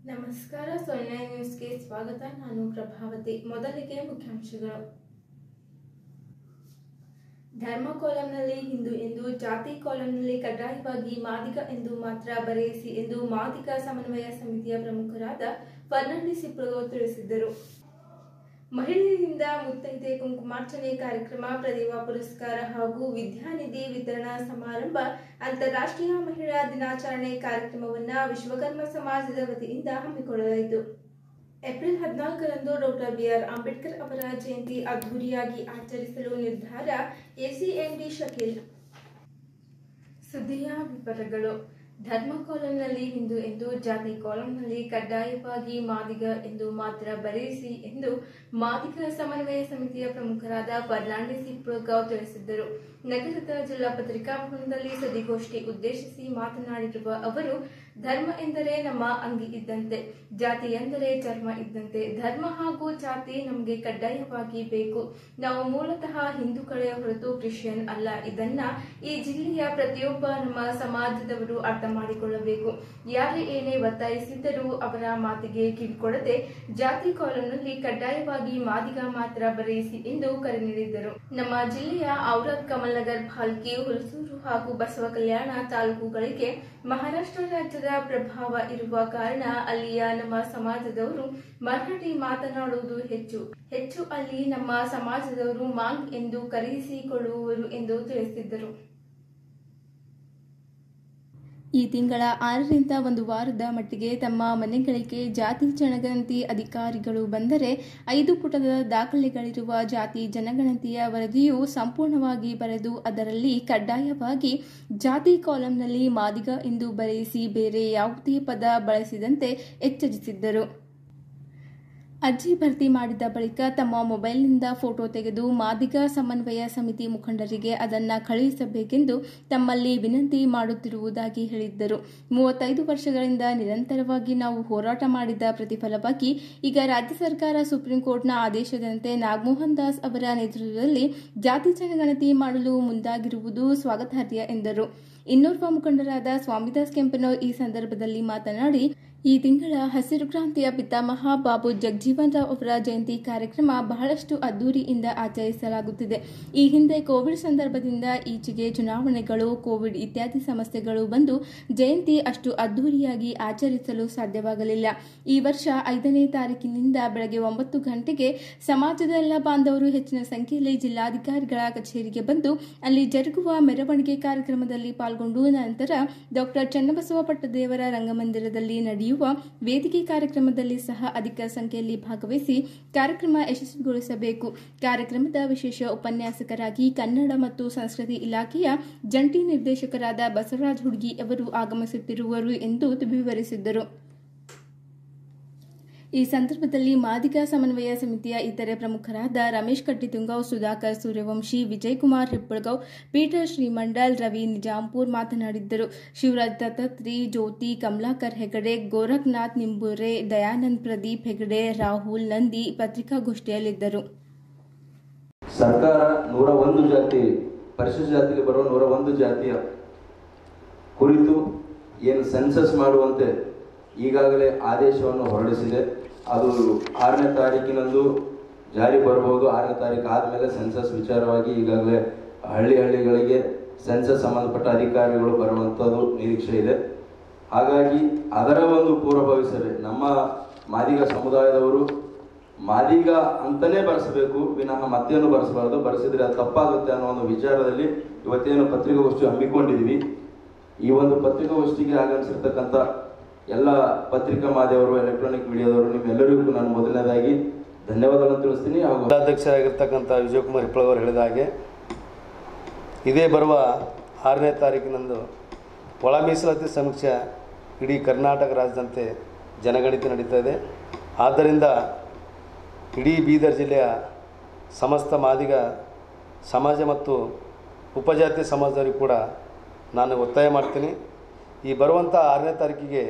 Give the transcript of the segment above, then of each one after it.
ನಮಸ್ಕಾರ. ಸೊನ್ನೆ ನ್ಯೂಸ್ಗೆ ಸ್ವಾಗತ. ನಾನು ಪ್ರಭಾವತಿ. ಮೊದಲಿಗೆ ಮುಖ್ಯಾಂಶಗಳು. ಧರ್ಮ ಕಾಲಂನಲ್ಲಿ ಹಿಂದೂ ಎಂದು, ಜಾತಿ ಕಾಲಂನಲ್ಲಿ ಕಡ್ಡಾಯವಾಗಿ ಮಾದಿಗ ಎಂದು ಮಾತ್ರ ಬರೆಯಿಸಿ ಎಂದು ಮಾದಿಗ ಸಮನ್ವಯ ಸಮಿತಿಯ ಪ್ರಮುಖರಾದ ಫರ್ನಾಂಡಿಸ್ ಇಪ್ಪಳಗೌ ತಿಳಿಸಿದರು. ಮಹಿಳೆಯರಿಂದ ಮುತ್ತೈದೆ ಕುಂಕುಮಾರ್ಚನೆ ಕಾರ್ಯಕ್ರಮ, ಪ್ರತಿಭಾ ಪುರಸ್ಕಾರ ಹಾಗೂ ವಿದ್ಯಾನಿಧಿ ವಿತರಣಾ ಸಮಾರಂಭ, ಅಂತಾರಾಷ್ಟ್ರೀಯ ಮಹಿಳಾ ದಿನಾಚರಣೆ ಕಾರ್ಯಕ್ರಮವನ್ನು ವಿಶ್ವಕರ್ಮ ಸಮಾಜದ ವತಿಯಿಂದ ಹಮ್ಮಿಕೊಳ್ಳಲಾಯಿತು. ಏಪ್ರಿಲ್ 14ರಂದು ಡಾಕ್ಟರ್ ಬಿ.ಆರ್. ಅಂಬೇಡ್ಕರ್ ಅವರ ಜಯಂತಿ ಅದ್ದೂರಿಯಾಗಿ ಆಚರಿಸಲು ನಿರ್ಧಾರ. ಎಸಿಎಂಡಿ ಶಕೀಲ್. ಸುದ್ದಿಯ ವಿವರಗಳು. ಧರ್ಮ ಕಾಲಂನಲ್ಲಿ ಹಿಂದೂ ಎಂದು, ಜಾತಿ ಕಾಲಂನಲ್ಲಿ ಕಡ್ಡಾಯವಾಗಿ ಮಾದಿಗ ಎಂದು ಮಾತ್ರ ಬರೆಯಿಸಿ ಎಂದು ಮಾದಿಗ ಸಮನ್ವಯ ಸಮಿತಿಯ ಪ್ರಮುಖರಾದ ಫರ್ನಾಂಡಿಸ್ ಇಪ್ಪಳಗೌ ತಿಳಿಸಿದರು. ನಗರದ ಜಿಲ್ಲಾ ಪತ್ರಿಕಾ ಭವನದಲ್ಲಿ ಸುದ್ದಿಗೋಷ್ಠಿ ಉದ್ದೇಶಿಸಿ ಮಾತನಾಡಿರುವ ಅವರು, ಧರ್ಮ ಎಂದರೆ ನಮ್ಮ ಅಂಗಿ ಇದ್ದಂತೆ, ಜಾತಿ ಎಂದರೆ ಚರ್ಮ ಇದ್ದಂತೆ. ಧರ್ಮ ಹಾಗೂ ಜಾತಿ ನಮಗೆ ಕಡ್ಡಾಯವಾಗಿ ಬೇಕು. ನಾವು ಮೂಲತಃ ಹಿಂದೂಗಳೇ ಹೊರತು ಕ್ರಿಶ್ಚಿಯನ್ ಅಲ್ಲ. ಇದನ್ನ ಈ ಜಿಲ್ಲೆಯ ಪ್ರತಿಯೊಬ್ಬ ನಮ್ಮ ಸಮಾಜದವರು ಅರ್ಥ ಮಾಡಿಕೊಳ್ಳಬೇಕು. ಯಾರೇ ಏನೇ ಒತ್ತಾಯಿಸಿದ್ದರೂ ಅವರ ಮಾತಿಗೆ ಕಿವಿಕೊಡದೆ ಜಾತಿ ಕಾಲಂನಲ್ಲಿ ಕಡ್ಡಾಯವಾಗಿ ಮಾದಿಗ ಮಾತ್ರ ಬರೆಯಿಸಿ ಎಂದು ಕರೆ ನೀಡಿದ್ದರು. ನಮ್ಮ ಜಿಲ್ಲೆಯ ಔರಾದ್, ಕಮಲ್ನಗರ್, ಭಾಲ್ಕಿ, ಹುಲಸೂರು ಹಾಗೂ ಬಸವ ಕಲ್ಯಾಣ ತಾಲೂಕುಗಳಿಗೆ ಮಹಾರಾಷ್ಟ್ರ ರಾಜ್ಯದ ಪ್ರಭಾವ ಇರುವ ಕಾರಣ ಅಲ್ಲಿಯ ನಮ್ಮ ಸಮಾಜದವರು ಮರಾಠಿ ಮಾತನಾಡುವುದು ಹೆಚ್ಚು. ಅಲ್ಲಿ ನಮ್ಮ ಸಮಾಜದವರು ಮಾಂಗ್ ಎಂದು ಕರೆಯಿಸಿಕೊಳ್ಳುವರು ಎಂದು ತಿಳಿಸಿದ್ದರು. ಈ ತಿಂಗಳ 6ರಿಂದ ಒಂದು ವಾರದ ಮಟ್ಟಿಗೆ ತಮ್ಮ ಮನೆಗಳಿಗೆ ಜಾತಿ ಜನಗಣತಿ ಅಧಿಕಾರಿಗಳು ಬಂದರೆ 5 ಪುಟದ ದಾಖಲೆಗಳಿರುವ ಜಾತಿ ಜನಗಣತಿಯ ವರದಿಯು ಸಂಪೂರ್ಣವಾಗಿ ಬರೆದು ಅದರಲ್ಲಿ ಕಡ್ಡಾಯವಾಗಿ ಜಾತಿ ಕಾಲಂನಲ್ಲಿ ಮಾದಿಗ ಎಂದು ಬರೆಯಿಸಿ ಬೇರೆ ಯಾವುದೇ ಪದ ಬಳಸಿದಂತೆ ಎಚ್ಚರಿಸಿದ್ದರು. ಅರ್ಜಿ ಭರ್ತಿ ಮಾಡಿದ ಬಳಿಕ ತಮ್ಮ ಮೊಬೈಲ್ನಿಂದ ಫೋಟೋ ತೆಗೆದು ಮಾದಿಗ ಸಮನ್ವಯ ಸಮಿತಿ ಮುಖಂಡರಿಗೆ ಅದನ್ನು ಕಳುಹಿಸಬೇಕೆಂದು ತಮ್ಮಲ್ಲಿ ವಿನಂತಿ ಮಾಡುತ್ತಿರುವುದಾಗಿ ಹೇಳಿದ್ದರು. 35 ವರ್ಷಗಳಿಂದ ನಿರಂತರವಾಗಿ ನಾವು ಹೋರಾಟ ಮಾಡಿದ ಪ್ರತಿಫಲವಾಗಿ ಈಗ ರಾಜ್ಯ ಸರ್ಕಾರ ಸುಪ್ರೀಂ ಕೋರ್ಟ್ನ ಆದೇಶದಂತೆ ನಾಗಮೋಹನ್ ದಾಸ್ ಅವರ ನೇತೃತ್ವದಲ್ಲಿ ಜಾತಿ ಜನಗಣತಿ ಮಾಡಲು ಮುಂದಾಗಿರುವುದು ಸ್ವಾಗತಾರ್ಹ ಎಂದರು. ಇನ್ನೋರ್ವ ಮುಖಂಡರಾದ ಸ್ವಾಮಿದಾಸ್ ಕೆಂಪನೂರ್ ಈ ಸಂದರ್ಭದಲ್ಲಿ ಮಾತನಾಡಿ, ಈ ತಿಂಗಳ ಹಸಿರು ಕ್ರಾಂತಿಯ ಪಿತಾಮಹ ಬಾಬು ಜಗಜೀವನ್ ರಾವ್ ಅವರ ಜಯಂತಿ ಕಾರ್ಯಕ್ರಮ ಬಹಳಷ್ಟು ಅದ್ದೂರಿಯಿಂದ ಆಚರಿಸಲಾಗುತ್ತಿದೆ. ಈ ಹಿಂದೆ ಕೋವಿಡ್ ಸಂದರ್ಭದಿಂದ ಈಚೆಗೆ ಚುನಾವಣೆಗಳು, ಕೋವಿಡ್ ಇತ್ಯಾದಿ ಸಮಸ್ಯೆಗಳು ಬಂದು ಜಯಂತಿ ಅಷ್ಟು ಅದ್ದೂರಿಯಾಗಿ ಆಚರಿಸಲು ಸಾಧ್ಯವಾಗಲಿಲ್ಲ. ಈ ವರ್ಷ 5ನೇ ತಾರೀಕಿನಿಂದ ಬೆಳಗ್ಗೆ 9 ಗಂಟೆಗೆ ಸಮಾಜದ ಎಲ್ಲ ಬಾಂಧವರು ಹೆಚ್ಚಿನ ಸಂಖ್ಯೆಯಲ್ಲಿ ಜಿಲ್ಲಾಧಿಕಾರಿಗಳ ಕಚೇರಿಗೆ ಬಂದು ಅಲ್ಲಿ ಜರುಗುವ ಮೆರವಣಿಗೆ ಕಾರ್ಯಕ್ರಮದಲ್ಲಿ ಪಾಲ್ಗೊಂಡು ನಂತರ ಡಾಕ್ಟರ್ ಚನ್ನಬಸವ ಪಟ್ಟದೇವರ ರಂಗಮಂದಿರದಲ್ಲಿ ನಡೆಯುವ ವೇದಿಕೆ ಕಾರ್ಯಕ್ರಮದಲ್ಲಿ ಸಹ ಅಧಿಕ ಸಂಖ್ಯೆಯಲ್ಲಿ ಭಾಗವಹಿಸಿ ಕಾರ್ಯಕ್ರಮ ಯಶಸ್ವಿಗೊಳಿಸಬೇಕು. ಕಾರ್ಯಕ್ರಮದ ವಿಶೇಷ ಉಪನ್ಯಾಸಕರಾಗಿ ಕನ್ನಡ ಮತ್ತು ಸಂಸ್ಕೃತಿ ಇಲಾಖೆಯ ಜಂಟಿ ನಿರ್ದೇಶಕರಾದ ಬಸವರಾಜ ಹುಡ್ಗಿ ಅವರು ಆಗಮಿಸುತ್ತಿರುವರು ಎಂದು ವಿವರಿಸಿದರು. ಈ ಸಂದರ್ಭದಲ್ಲಿ ಮಾದಿಗ ಸಮನ್ವಯ ಸಮಿತಿಯ ಇತರೆ ಪ್ರಮುಖರಾದ ರಮೇಶ್ ಕಟ್ಟಿತುಂಗವ್, ಸುಧಾಕರ್ ಸೂರ್ಯವಂಶಿ, ವಿಜಯಕುಮಾರ್ ಹಿಪ್ಪಳಗೌ, ಪೀಟರ್ ಶ್ರೀಮಂಡಲ್, ರವಿ ನಿಜಾಂಪುರ್ ಮಾತನಾಡಿದ್ದರು. ಶಿವರಾಜ್ ದತ್ತತ್ರಿ, ಜ್ಯೋತಿ, ಕಮಲಾಕರ್ ಹೆಗಡೆ, ಗೋರಖನಾಥ್ ನಿಂಬೂರೆ, ದಯಾನಂದ್, ಪ್ರದೀಪ್ ಹೆಗಡೆ, ರಾಹುಲ್ ನಂದಿ ಪತ್ರಿಕಾಗೋಷ್ಠಿಯಲ್ಲಿದ್ದರು. ಸರ್ಕಾರ 101 ಜಾತಿ ಪರಿಶಿಷ್ಟ ಜಾತಿಗೆ ಬರುವ 101 ಜಾತಿಯ ಕುರಿತು ಏನು ಸೆನ್ಸಸ್ ಮಾಡುವಂತೆ ಈಗಾಗಲೇ ಆದೇಶವನ್ನು ಹೊರಡಿಸಿದೆ. ಅದು 6ನೇ ತಾರೀಕಿನಂದು ಜಾರಿ ಬರಬಹುದು. 6ನೇ ತಾರೀಕು ಆದಮೇಲೆ ಸೆನ್ಸಸ್ ವಿಚಾರವಾಗಿ ಈಗಾಗಲೇ ಹಳ್ಳಿಗಳಿಗೆ ಸೆನ್ಸಸ್ ಸಂಬಂಧಪಟ್ಟ ಅಧಿಕಾರಿಗಳು ಬರುವಂಥದ್ದು ನಿರೀಕ್ಷೆ ಇದೆ. ಹಾಗಾಗಿ ಅದರ ಒಂದು ಪೂರ್ವಭಾವಿಸದೆ ನಮ್ಮ ಮಾದಿಗ ಸಮುದಾಯದವರು ಮಾದಿಗ ಅಂತಲೇ ಬರೆಸಬೇಕು, ವಿನಃ ಮತ್ತೇನು ಬರೆಸಬಾರ್ದು. ಬರೆಸಿದ್ರೆ ಅದು ತಪ್ಪಾಗುತ್ತೆ ಅನ್ನೋ ಒಂದು ವಿಚಾರದಲ್ಲಿ ಇವತ್ತೇನು ಪತ್ರಿಕಾಗೋಷ್ಠಿ ಹಮ್ಮಿಕೊಂಡಿದ್ದೀವಿ. ಈ ಒಂದು ಪತ್ರಿಕಾಗೋಷ್ಠಿಗೆ ಆಗಮಿಸಿರ್ತಕ್ಕಂಥ ಎಲ್ಲ ಪತ್ರಿಕಾ ಮಾಧ್ಯಮರು, ಎಲೆಕ್ಟ್ರಾನಿಕ್ ಮೀಡಿಯಾದವರು, ನಿಮ್ಮೆಲ್ಲರಿಗೂ ನಾನು ಮೊದಲನೇದಾಗಿ ಧನ್ಯವಾದಗಳನ್ನು ತಿಳಿಸ್ತೀನಿ. ಹಾಗೂ ಅಧ್ಯಕ್ಷರಾಗಿರ್ತಕ್ಕಂಥ ವಿಜಯಕುಮಾರ್ ಹಿಪ್ಪಳಗೌ ಹೇಳಿದ ಹಾಗೆ ಇದೇ ಬರುವ 6ನೇ ತಾರೀಕಿನಂದು ಒಳ ಮೀಸಲಾತಿ ಸಮೀಕ್ಷೆ ಇಡೀ ಕರ್ನಾಟಕ ರಾಜ್ಯದಂತೆ ಜನಗಣತಿ ನಡೀತಾ ಇದೆ. ಆದ್ದರಿಂದ ಇಡೀ ಬೀದರ್ ಜಿಲ್ಲೆಯ ಸಮಸ್ತ ಮಾದಿಗ ಸಮಾಜ ಮತ್ತು ಉಪಜಾತಿ ಸಮಾಜದವರಿಗೂ ಕೂಡ ನಾನು ಒತ್ತಾಯ ಮಾಡ್ತೀನಿ. ಈ ಬರುವಂಥ 6ನೇ ತಾರೀಕಿಗೆ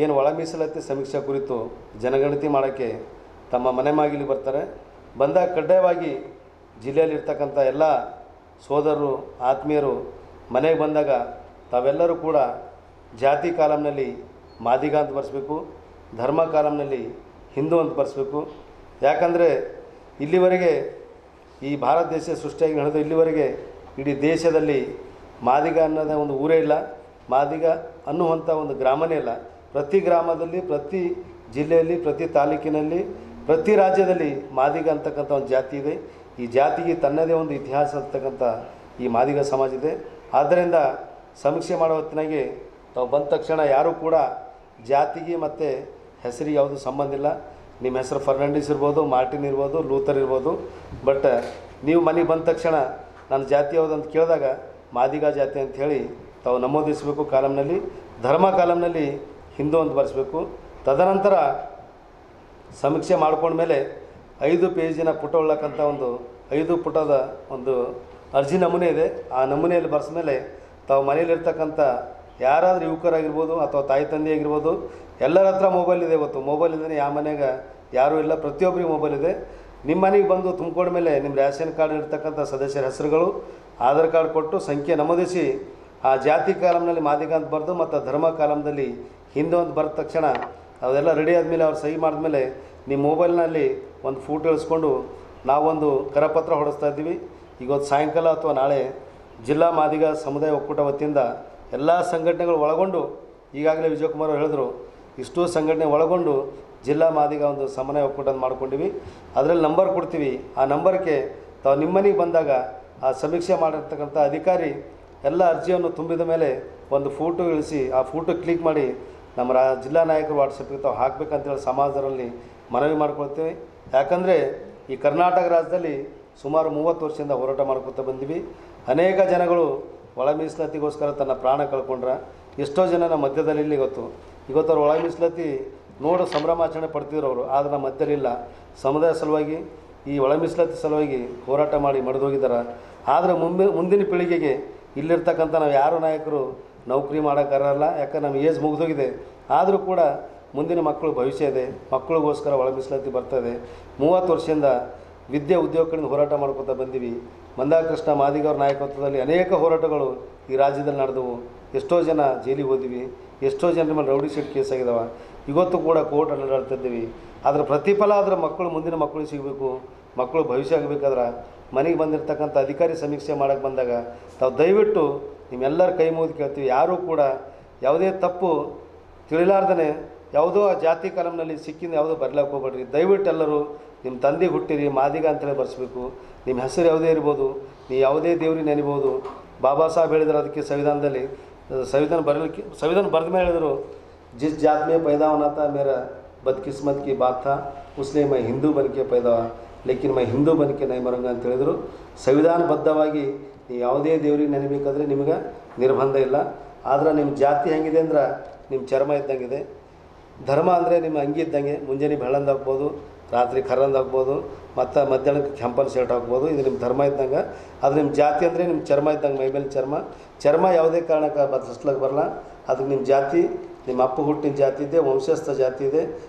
ಏನು ಒಳ ಮೀಸಲಾತಿ ಸಮೀಕ್ಷೆ ಕುರಿತು ಜನಗಣತಿ ಮಾಡೋಕ್ಕೆ ತಮ್ಮ ಮನೆ ಮಾಗಿಲಿ ಬರ್ತಾರೆ. ಬಂದಾಗ ಕಡ್ಡಾಯವಾಗಿ ಜಿಲ್ಲೆಯಲ್ಲಿರ್ತಕ್ಕಂಥ ಎಲ್ಲ ಸೋದರರು, ಆತ್ಮೀಯರು ಮನೆಗೆ ಬಂದಾಗ ತಾವೆಲ್ಲರೂ ಕೂಡ ಜಾತಿ ಕಾಲಂನಲ್ಲಿ ಮಾದಿಗ ಅಂತ ಬರೆಸಬೇಕು. ಧರ್ಮ ಕಾಲಂನಲ್ಲಿ ಹಿಂದೂ ಅಂತ ಬರೆಸ್ಬೇಕು. ಯಾಕಂದರೆ ಇಲ್ಲಿವರೆಗೆ ಈ ಭಾರತ ದೇಶ ಸೃಷ್ಟಿಯಾಗಿ ನಡೆದು ಇಲ್ಲಿವರೆಗೆ ಇಡೀ ದೇಶದಲ್ಲಿ ಮಾದಿಗ ಅನ್ನೋದೇ ಒಂದು ಊರೇ ಇಲ್ಲ, ಮಾದಿಗ ಅನ್ನುವಂಥ ಒಂದು ಗ್ರಾಮನೇ ಇಲ್ಲ. ಪ್ರತಿ ಗ್ರಾಮದಲ್ಲಿ, ಪ್ರತಿ ಜಿಲ್ಲೆಯಲ್ಲಿ, ಪ್ರತಿ ತಾಲೂಕಿನಲ್ಲಿ, ಪ್ರತಿ ರಾಜ್ಯದಲ್ಲಿ ಮಾದಿಗ ಅಂತಕ್ಕಂಥ ಒಂದು ಜಾತಿ ಇದೆ. ಈ ಜಾತಿಗೆ ತನ್ನದೇ ಒಂದು ಇತಿಹಾಸ ಅಂತಕ್ಕಂಥ ಈ ಮಾದಿಗ ಸಮಾಜ ಇದೆ. ಆದ್ದರಿಂದ ಸಮೀಕ್ಷೆ ಮಾಡೋ ಹೊತ್ತಿನಾಗೆ ನಾವು ಬಂದ ತಕ್ಷಣ ಯಾರೂ ಕೂಡ ಜಾತಿಗೆ ಮತ್ತು ಹೆಸರಿಗೆ ಯಾವುದು ಸಂಬಂಧ ಇಲ್ಲ. ನಿಮ್ಮ ಹೆಸರು ಫರ್ನಾಂಡಿಸ್ ಇರ್ಬೋದು, ಮಾರ್ಟಿನ್ ಇರ್ಬೋದು, ಲೂಥರ್ ಇರ್ಬೋದು. ಬಟ್ ನೀವು ಮನೆಗೆ ಬಂದ ತಕ್ಷಣ ನನ್ನ ಜಾತಿ ಯಾವುದು ಅಂತ ಕೇಳಿದಾಗ ಮಾದಿಗ ಜಾತಿ ಅಂಥೇಳಿ ತಾವು ನಮೂದಿಸಬೇಕು ಕಾಲಮ್ನಲ್ಲಿ. ಧರ್ಮ ಕಾಲಮ್ನಲ್ಲಿ ಹಿಂದೂ ಅಂತ ಬರೆಸಬೇಕು. ತದನಂತರ ಸಮೀಕ್ಷೆ ಮಾಡ್ಕೊಂಡ್ಮೇಲೆ 5 ಪೇಜಿನ ಪುಟ ಉಳ್ಳಕ್ಕಂಥ ಒಂದು 5 ಪುಟದ ಒಂದು ಅರ್ಜಿ ನಮೂನೆ ಇದೆ. ಆ ನಮೂನೆಯಲ್ಲಿ ಬರೆಸ್ಮೇಲೆ ತಾವು ಮನೇಲಿರ್ತಕ್ಕಂಥ ಯಾರಾದರೂ ಯುವಕರಾಗಿರ್ಬೋದು ಅಥವಾ ತಾಯಿ ತಂದೆ ಆಗಿರ್ಬೋದು, ಎಲ್ಲರ ಹತ್ರ ಮೊಬೈಲ್ ಇದೆ. ಇವತ್ತು ಮೊಬೈಲ್ ಇಲ್ಲದೇ ಯಾವ ಮನೆಗೆ ಯಾರೂ ಇಲ್ಲ, ಪ್ರತಿಯೊಬ್ಬರಿಗೆ ಮೊಬೈಲ್ ಇದೆ. ನಿಮ್ಮ ಮನೆಗೆ ಬಂದು ತುಂಬಿಕೊಂಡ ಮೇಲೆ ನಿಮ್ಮ ರೇಷನ್ ಕಾರ್ಡ್ ಇರ್ತಕ್ಕಂಥ ಸದಸ್ಯರ ಹೆಸರುಗಳು, ಆಧಾರ್ ಕಾರ್ಡ್ ಕೊಟ್ಟು ಸಂಖ್ಯೆ ನಮೂದಿಸಿ ಆ ಜಾತಿ ಕಾಲಮ್ನಲ್ಲಿ ಮಾದಿಗ ಅಂತ ಬರೆದು ಮತ್ತು ಧರ್ಮ ಕಾಲಮ್ದಲ್ಲಿ ಹಿಂದೂ ಅಂತ ಬರೆದ ತಕ್ಷಣ ಅದೆಲ್ಲ ರೆಡಿ ಆದಮೇಲೆ ಅವ್ರು ಸಹಿ ಮಾಡಿದ್ಮೇಲೆ ನಿಮ್ಮ ಮೊಬೈಲ್ನಲ್ಲಿ ಒಂದು ಫೋಟೋ ಇಳಿಸ್ಕೊಂಡು ನಾವೊಂದು ಕರಪತ್ರ ಹೊಡಿಸ್ತಾ ಇದ್ದೀವಿ. ಇವತ್ತು ಸಾಯಂಕಾಲ ಅಥವಾ ನಾಳೆ ಜಿಲ್ಲಾ ಮಾದಿಗ ಸಮುದಾಯ ಒಕ್ಕೂಟ ವತಿಯಿಂದ ಎಲ್ಲ ಸಂಘಟನೆಗಳು ಒಳಗೊಂಡು, ಈಗಾಗಲೇ ವಿಜಯಕುಮಾರ್ ಹೇಳಿದ್ರು, ಇಷ್ಟೂ ಸಂಘಟನೆ ಒಳಗೊಂಡು ಜಿಲ್ಲಾ ಮಾದಿಗ ಒಂದು ಸಮನ್ವಯ ಒಕ್ಕೂಟ ಮಾಡ್ಕೊಂಡಿವಿ. ಅದರಲ್ಲಿ ನಂಬರ್ ಕೊಡ್ತೀವಿ. ಆ ನಂಬರ್ಗೆ ತಾವು ನಿಮ್ಮ ಮನೆಗೆ ಬಂದಾಗ ಆ ಸಮೀಕ್ಷೆ ಮಾಡಿರ್ತಕ್ಕಂಥ ಅಧಿಕಾರಿ ಎಲ್ಲ ಅರ್ಜಿಯನ್ನು ತುಂಬಿದ ಮೇಲೆ ಒಂದು ಫೋಟೋ ಇಳಿಸಿ ಆ ಫೋಟೋ ಕ್ಲಿಕ್ ಮಾಡಿ ನಮ್ಮ ಜಿಲ್ಲಾ ನಾಯಕರು ವಾಟ್ಸಪ್ಗೆ ತಾವು ಹಾಕಬೇಕಂತೇಳಿ ಸಮಾಜದಲ್ಲಿ ಮನವಿ ಮಾಡ್ಕೊಳ್ತೀವಿ. ಯಾಕಂದರೆ ಈ ಕರ್ನಾಟಕ ರಾಜ್ಯದಲ್ಲಿ ಸುಮಾರು 30 ವರ್ಷದಿಂದ ಹೋರಾಟ ಮಾಡ್ಕೊತ ಬಂದಿವಿ. ಅನೇಕ ಜನಗಳು ಒಳ ಮೀಸಲಾತಿಗೋಸ್ಕರ ತನ್ನ ಪ್ರಾಣ ಕಳ್ಕೊಂಡ್ರೆ, ಎಷ್ಟೋ ಜನ ನಮ್ಮ ಮಧ್ಯದಲ್ಲಿ ಇಲ್ಲಿ ಇವತ್ತು ಅವ್ರು ಒಳ ಮೀಸಲಾತಿ ನೋಡು ಸಂಭ್ರಮಾಚರಣೆ ಪಡ್ತಿದ್ರು ಅವರು. ಆದರೆ ನಮ್ಮ ಮಧ್ಯದಲ್ಲಿಲ್ಲ. ಸಮುದಾಯ ಸಲುವಾಗಿ, ಈ ಒಳ ಮೀಸಲಾತಿ ಸಲುವಾಗಿ ಹೋರಾಟ ಮಾಡಿ ಮಡಿದೋಗಿದ್ದಾರೆ. ಆದರೆ ಮುಂದಿನ ಪೀಳಿಗೆಗೆ ಇಲ್ಲಿರ್ತಕ್ಕಂಥ ನಾವು ಯಾರು ನಾಯಕರು ನೌಕರಿ ಮಾಡೋಕ್ಕಾಗಲ್ಲ. ಯಾಕಂದ್ರೆ ನಮ್ಮ ಏಜ್ ಮುಗಿದೋಗಿದೆ. ಆದರೂ ಕೂಡ ಮುಂದಿನ ಮಕ್ಕಳು ಭವಿಷ್ಯ ಇದೆ. ಮಕ್ಕಳಿಗೋಸ್ಕರ ಒಳ ಮೀಸಲಾತಿ ಬರ್ತದೆ. 30 ವರ್ಷದಿಂದ ವಿದ್ಯೆ ಉದ್ಯೋಗ ಕಡೆಯಿಂದ ಹೋರಾಟ ಮಾಡ್ಕೊತಾ ಬಂದೀವಿ. ಮಂದಾಕೃಷ್ಣ ಮಾದಿಗ ಅವ್ರ ನಾಯಕತ್ವದಲ್ಲಿ ಅನೇಕ ಹೋರಾಟಗಳು ಈ ರಾಜ್ಯದಲ್ಲಿ ನಡೆದವು. ಎಷ್ಟೋ ಜನ ಜೈಲಿಗೆ ಹೋದಿವಿ, ಎಷ್ಟೋ ಜನರ ಮೇಲೆ ರೌಡಿ ಶೀಟ್ ಕೇಸ್ ಆಗಿದಾವೆ. ಇವತ್ತು ಕೂಡ ಕೋರ್ಟ್ ಅಡ್ಡಾಡ್ತಿದ್ದೀವಿ. ಅದರ ಪ್ರತಿಫಲ ಆದರೆ ಮಕ್ಕಳು, ಮುಂದಿನ ಮಕ್ಕಳು ಸಿಗಬೇಕು, ಮಕ್ಕಳು ಭವಿಷ್ಯ ಆಗಬೇಕಾದ್ರೆ ಮನೆಗೆ ಬಂದಿರತಕ್ಕಂಥ ಅಧಿಕಾರಿ ಸಮೀಕ್ಷೆ ಮಾಡೋಕ್ಕೆ ಬಂದಾಗ ತಾವು ದಯವಿಟ್ಟು ನಿಮ್ಮೆಲ್ಲರ ಕೈ ಮುಗಿದು ಕೇಳ್ತೀವಿ, ಯಾರೂ ಕೂಡ ಯಾವುದೇ ತಪ್ಪು ತಿಳಿಲಾರ್ದೇ ಯಾವುದೋ ಆ ಜಾತಿ ಕಾಲಮ್ನಲ್ಲಿ ಸಿಕ್ಕಿಂದ ಯಾವುದೋ ಬರಲಾಕ ಹೋಗ್ಬೇಡ್ರಿ. ದಯವಿಟ್ಟು ಎಲ್ಲರೂ ನಿಮ್ಮ ತಂದೆಗೆ ಹುಟ್ಟಿರಿ ಮಾದಿಗ ಅಂತೇಳಿ ಬರೆಸ್ಬೇಕು. ನಿಮ್ಮ ಹೆಸರು ಯಾವುದೇ ಇರ್ಬೋದು, ನೀವು ಯಾವುದೇ ದೇವ್ರಿಗೆ ನೆನಿಬೋದು. ಬಾಬಾ ಸಾಹೇಬ್ ಹೇಳಿದ್ರು ಅದಕ್ಕೆ ಸಂವಿಧಾನದಲ್ಲಿ, ಸಂವಿಧಾನ ಬರೆದ ಮೇಲೆ ಹೇಳಿದರು, ಜಿಸ್ ಜಾತ್ ಮೇ ಪೈದಾ ಹೋನಾ ಥಾ ಮೇರಾ ಬದ್ಕಿಸ್ಮತ್ ಕಿ ಬಾತ್ ಥಾ, ಉಸ್ಲಿಯೇ ಮೈ ಹಿಂದೂ ಬನ್ಕೆ ಪೈದಾ ಲೇಕಿನ್ ಮೈ ಹಿಂದೂ ಬನ್ಕೆ ನೈ ಮರಂಗ ಅಂತ ಹೇಳಿದರು. ಸಂವಿಧಾನಬದ್ಧವಾಗಿ ನೀವು ಯಾವುದೇ ದೇವ್ರಿಗೆ ನೆನಬೇಕಾದ್ರೆ ನಿಮಗೆ ನಿರ್ಬಂಧ ಇಲ್ಲ. ಆದರೆ ನಿಮ್ಮ ಜಾತಿ ಹೆಂಗಿದೆ ಅಂದ್ರೆ ನಿಮ್ಮ ಚರ್ಮ ಇದ್ದಂಗಿದೆ. ಧರ್ಮ ಅಂದರೆ ನಿಮ್ಮ ಅಂಗಿ ಇದ್ದಂಗೆ. ಮುಂಜಾನೆ ಬೆಳ್ಳಂದು ಹಾಕ್ಬೋದು, ರಾತ್ರಿ ಕರ್ರಂದು ಹಾಕ್ಬೋದು, ಮತ್ತು ಮಧ್ಯಾಹ್ನಕ್ಕೆ ಕೆಂಪನ್ ಶರ್ಟ್ ಹಾಕ್ಬೋದು. ಇದು ನಿಮ್ಮ ಧರ್ಮ ಇದ್ದಂಗೆ. ಅದು ನಿಮ್ಮ ಜಾತಿ ಅಂದರೆ ನಿಮ್ಮ ಚರ್ಮ ಇದ್ದಂಗೆ, ಮೈಮೇಲೆ ಚರ್ಮ ಯಾವುದೇ ಕಾರಣಕ್ಕೆ ಬದಲಿಸ್ಲಿಕ್ಕೆ ಬರಲ್ಲ. ಅದಕ್ಕೆ ನಿಮ್ಮ ಜಾತಿ, ನಿಮ್ಮ ಅಪ್ಪ ಹುಟ್ಟಿನ ಜಾತಿ ಇದೆ, ವಂಶಸ್ಥ ಜಾತಿ ಇದೆ,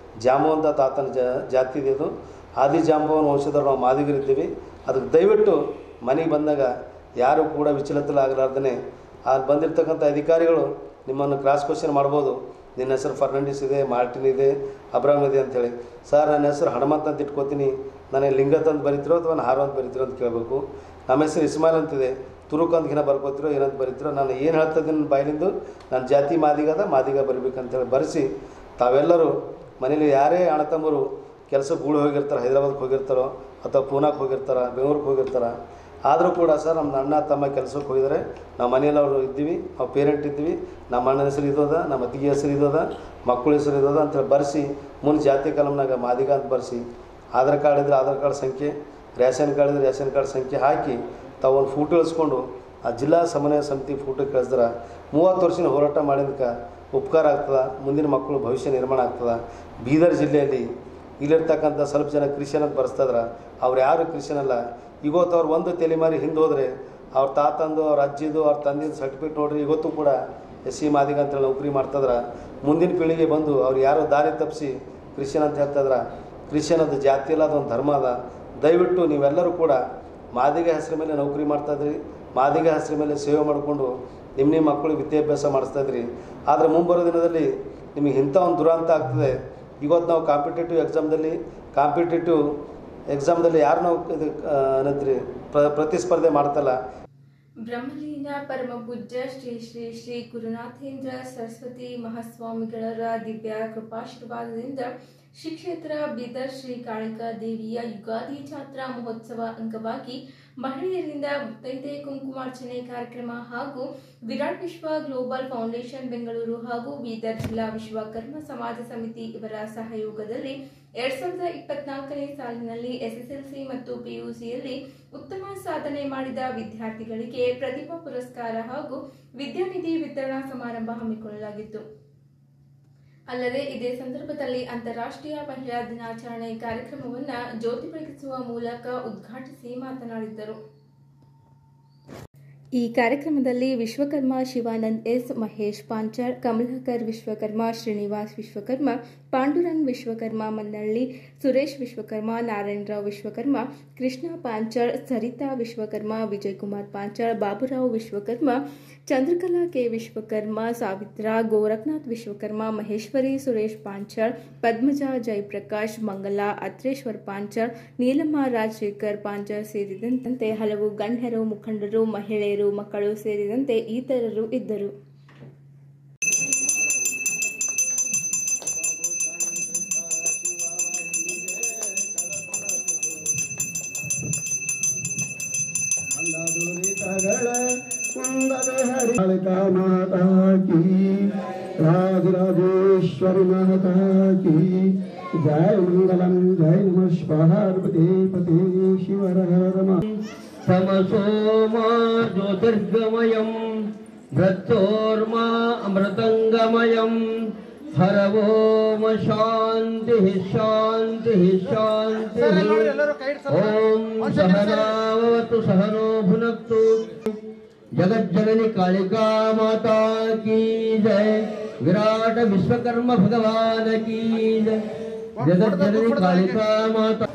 ಜಾಂಬವಂತ ತಾತನ ಜಾತಿ ಇದೆ. ಇದು ಆದಿ ಜಾಂಬವನ ವಂಶದವ್ರು ನಾವು ಮಾದಿಗರಿದ್ದೀವಿ. ಅದಕ್ಕೆ ದಯವಿಟ್ಟು ಮನೆಗೆ ಬಂದಾಗ ಯಾರು ಕೂಡ ವಿಚಲಿತಲಾಗಲಾರ್ದೇ ಅಲ್ಲಿ ಬಂದಿರತಕ್ಕಂಥ ಅಧಿಕಾರಿಗಳು ನಿಮ್ಮನ್ನು ಕ್ರಾಸ್ ಕ್ವಶನ್ ಮಾಡ್ಬೋದು. ನಿನ್ನ ಹೆಸರು ಫರ್ನಾಂಡಿಸ್ ಇದೆ, ಮಾರ್ಟಿನ್ ಇದೆ, ಅಬ್ರಾಮ್ ಇದೆ ಅಂಥೇಳಿ. ಸರ್ ನನ್ನ ಹೆಸರು ಹನುಮಂತ ಅಂತ ಇಟ್ಕೋತೀನಿ, ನನಗೆ ಲಿಂಗತ್ ಅಂತ ಬರೀತಿರೋ ಅಥವಾ ನಾನು ಹಾರು ಅಂತ ಬರೀತಿರೋ ಅಂತ ಕೇಳಬೇಕು. ನಮ್ಮ ಹೆಸರು ಇಸ್ಮಾಯಿಲ್ ಅಂತಿದೆ, ತುರುಕ್ ಅಂತ ಏನೋ ಬರ್ಕೋತಿರೋ ಏನಂತ ಬರೀತಿರೋ, ನಾನು ಏನು ಹೇಳ್ತಾಯಿದ್ದೀನಿ ನನ್ನ ಬಾಯಿಲಿಂದು ನನ್ನ ಜಾತಿ ಮಾದಿಗ ಬರಿಬೇಕಂತೇಳಿ ಬರೆಸಿ ತಾವೆಲ್ಲರೂ ಮನೇಲಿ ಯಾರೇ ಅಣ್ಣ ತಮ್ಮರು ಕೆಲಸಕ್ಕೆ ಗೂಡು ಹೋಗಿರ್ತಾರೆ, ಹೈದರಾಬಾದ್ಗೆ ಹೋಗಿರ್ತಾರೋ ಅಥವಾ ಪೂನಾಕ್ಕೆ ಹೋಗಿರ್ತಾರೆ, ಬೆಂಗಳೂರಿಗೆ ಹೋಗಿರ್ತಾರೆ. ಆದರೂ ಕೂಡ ಸರ್ ನಮ್ಮ ಅಣ್ಣ ತಮ್ಮ ಕೆಲಸಕ್ಕೆ ಹೋಗಿದ್ದಾರೆ, ನಾವು ಮನೆಯಲ್ಲವರು ಇದ್ದೀವಿ, ನಾವು ಪೇರೆಂಟ್ ಇದ್ದೀವಿ, ನಮ್ಮ ಅಣ್ಣನ ಹೆಸರು ಇದ್ದೋದ, ನಮ್ಮ ಅತ್ತಿಗೆ ಹೆಸರು ಇದ್ದೋದ, ಮಕ್ಕಳ ಹೆಸರು ಇದ್ದೋದ ಅಂತೇಳಿ ಬರೆಸಿ ಮುಂದೆ ಜಾತಿ ಕಾಲಮ್ನಾಗ ಮಾದಿಗ ಅಂತ ಬರೆಸಿ, ಆಧಾರ್ ಕಾರ್ಡ್ ಇದ್ದರೆ ಆಧಾರ್ ಕಾರ್ಡ್ ಸಂಖ್ಯೆ, ರೇಷನ್ ಕಾರ್ಡ್ ಇದ್ದರೆ ರೇಷನ್ ಕಾರ್ಡ್ ಸಂಖ್ಯೆ ಹಾಕಿ ತಾವು ಒಂದು ಫೋಟೋ ಇಳಿಸ್ಕೊಂಡು ಆ ಜಿಲ್ಲಾ ಸಮನ್ವಯ ಸಮಿತಿ ಫೋಟೋ ಕಳಿಸಿದ್ರೆ 30 ವರ್ಷದ ಹೋರಾಟ ಮಾಡಿದಕ್ಕೆ ಉಪಕಾರ ಆಗ್ತದೆ. ಮುಂದಿನ ಮಕ್ಕಳು ಭವಿಷ್ಯ ನಿರ್ಮಾಣ ಆಗ್ತದೆ. ಬೀದರ್ ಜಿಲ್ಲೆಯಲ್ಲಿ ಇಲ್ಲಿರ್ತಕ್ಕಂಥ ಸ್ವಲ್ಪ ಜನ ಕ್ರಿಶ್ಚಿಯನ್ ಅಂತ ಬರೆಸ್ತಾಯಿದ್ರೆ ಅವ್ರು ಯಾರು ಕ್ರಿಶ್ಚಿಯನ್ ಅಲ್ಲ. ಇವತ್ತು ಅವ್ರು ಒಂದು ತಲೆಮಾರಿ ಹಿಂದೆ ಹೋದರೆ ಅವ್ರ ತಾತಂದು, ಅವ್ರ ಅಜ್ಜಿದು, ಅವ್ರ ತಂದಿದ್ದು ಸರ್ಟಿಫಿಕೇಟ್ ನೋಡ್ರಿ ಇವತ್ತು ಕೂಡ SC ಮಾದಿಗ ಅಂತೇಳಿ ನೌಕರಿ ಮಾಡ್ತಾಯಿದ್ರೆ ಮುಂದಿನ ಪೀಳಿಗೆ ಬಂದು ಅವ್ರು ಯಾರೋ ದಾರಿ ತಪ್ಪಿಸಿ ಕ್ರಿಶ್ಚಿಯನ್ ಅಂತ ಹೇಳ್ತಾಯಿದ್ರೆ ಕ್ರಿಶ್ಚಿಯನ್ ಅದು ಜಾತಿ ಇಲ್ಲ, ಅದೊಂದು ಧರ್ಮ ಅದ. ದಯವಿಟ್ಟು ನೀವೆಲ್ಲರೂ ಕೂಡ ಮಾದಿಗ ಹೆಸರು ಮೇಲೆ ನೌಕರಿ ಮಾಡ್ತಾಯಿದ್ರಿ, ಮಾದಿಗ ಹೆಸರು ಮೇಲೆ ಸೇವೆ ಮಾಡಿಕೊಂಡು ನಿಮ್ಮ ಮಕ್ಕಳಿಗೆ ವಿದ್ಯಾಭ್ಯಾಸ ಮಾಡಿಸ್ತಾಯಿದ್ರಿ. ಆದರೆ ಮುಂಬರೋ ದಿನದಲ್ಲಿ ನಿಮಗೆ ಇಂಥ ಒಂದು ದುರಂತ ಆಗ್ತದೆ. ಇವತ್ತು ನಾವು ಕಾಂಪಿಟೇಟಿವ್ ಎಕ್ಸಾಮ್ದಲ್ಲಿ ಯಾರು ನಾವು ಇದು ಏನಂತೀರಿ ಪ್ರತಿಸ್ಪರ್ಧೆ ಮಾಡ್ತಲ್ಲ. ಬ್ರಹ್ಮಲೀನ ಪರಮ ಪೂಜ್ಯ ಶ್ರೀ ಶ್ರೀ ಶ್ರೀ ಗುರುನಾಥೇಂದ್ರ ಸರಸ್ವತಿ ಮಹಾಸ್ವಾಮಿಗಳರ ದಿವ್ಯ ಕೃಪಾಶೀರ್ವಾದದಿಂದ ಶ್ರೀ ಕ್ಷೇತ್ರ ಬೀದರ್ ಶ್ರೀ ಕಾಳಿಕಾ ದೇವಿಯ ಯುಗಾದಿ ಜಾತ್ರಾ ಮಹೋತ್ಸವ ಅಂಗವಾಗಿ ಮಹಿಳೆಯರಿಂದ ಮುತ್ತೈದೆ ಕುಂಕುಮಾರ್ಚನೆ ಕಾರ್ಯಕ್ರಮ ಹಾಗೂ ವಿರಾಟ್ ವಿಶ್ವ ಗ್ಲೋಬಲ್ ಫೌಂಡೇಶನ್ ಬೆಂಗಳೂರು ಹಾಗೂ ಬೀದರ್ ಜಿಲ್ಲಾ ವಿಶ್ವಕರ್ಮ ಸಮಾಜ ಸಮಿತಿ ಇವರ ಸಹಯೋಗದಲ್ಲಿ 2024ನೇ ಸಾಲಿನಲ್ಲಿ ಎಸ್ಎಸ್ಎಲ್ಸಿ ಮತ್ತು ಪಿಯುಸಿಯಲ್ಲಿ ಉತ್ತಮ ಸಾಧನೆ ಮಾಡಿದ ವಿದ್ಯಾರ್ಥಿಗಳಿಗೆ ಪ್ರತಿಭಾ ಪುರಸ್ಕಾರ ಹಾಗೂ ವಿದ್ಯಾನಿಧಿ ವಿತರಣಾ ಸಮಾರಂಭ ಹಮ್ಮಿಕೊಳ್ಳಲಾಗಿತ್ತು. ಅಲ್ಲದೆ ಇದೇ ಸಂದರ್ಭದಲ್ಲಿ ಅಂತಾರಾಷ್ಟ್ರೀಯ ಮಹಿಳಾ ದಿನಾಚರಣೆ ಕಾರ್ಯಕ್ರಮವನ್ನು ಜ್ಯೋತಿ ಬೆಳಗಿಸುವ ಮೂಲಕ ಉದ್ಘಾಟಿಸಿ ಮಾತನಾಡಿದರು. ಈ ಕಾರ್ಯಕ್ರಮದಲ್ಲಿ ವಿಶ್ವಕರ್ಮ ಶಿವಾನಂದ್ ಎಸ್, ಮಹೇಶ್ ಪಾಂಚಾಳ್, ಕಮಲಾಕರ್ ವಿಶ್ವಕರ್ಮ, ಶ್ರೀನಿವಾಸ್ ವಿಶ್ವಕರ್ಮ, ಪಾಂಡುರಂಗ್ ವಿಶ್ವಕರ್ಮ ಮನ್ನಳ್ಳಿ, ಸುರೇಶ್ ವಿಶ್ವಕರ್ಮ, ನಾರಾಯಣರಾವ್ ವಿಶ್ವಕರ್ಮ, ಕೃಷ್ಣ ಪಾಂಚಾಳ್, ಸರಿತಾ ವಿಶ್ವಕರ್ಮ, ವಿಜಯಕುಮಾರ್ ಪಾಂಚಾಳ್, ಬಾಬುರಾವ್ ವಿಶ್ವಕರ್ಮ, ಚಂದ್ರಕಲಾ ಕೆ ವಿಶ್ವಕರ್ಮ, ಸಾವಿತ್ರಾ, ಗೋರಖನಾಥ್ ವಿಶ್ವಕರ್ಮ, ಮಹೇಶ್ವರಿ, ಸುರೇಶ್ ಪಾಂಚಾಳ್, ಪದ್ಮಜಾ, ಜಯಪ್ರಕಾಶ್, ಮಂಗಲಾ, ಅತ್ರೇಶ್ವರ್ ಪಾಂಚಾಳ್, ನೀಲಮ್ಮ, ರಾಜಶೇಖರ್ ಪಾಂಚಾಳ್ ಸೇರಿದಂತೆ ಹಲವು ಗಣ್ಯರು, ಮುಖಂಡರು, ಮಹಿಳೆಯರು, ಮಕ್ಕಳು ಸೇರಿದಂತೆ ಇತರರು ಇದ್ದರು. कालिका माता की, राजराजेश्वरी माता की जय मंगलम, जय नमः पार्वती पते शिवर तमसो मा ज्योतिर्गमयं मृत्योर्मा अमृतंगमयं हरवो शांति शांति शांति ओम सहनावतु सहनो भुनक्तु जगज्जननी कालिका माता की जय, विराट विश्वकर्म भगवान की जय, जगज्जननी कालिका माता.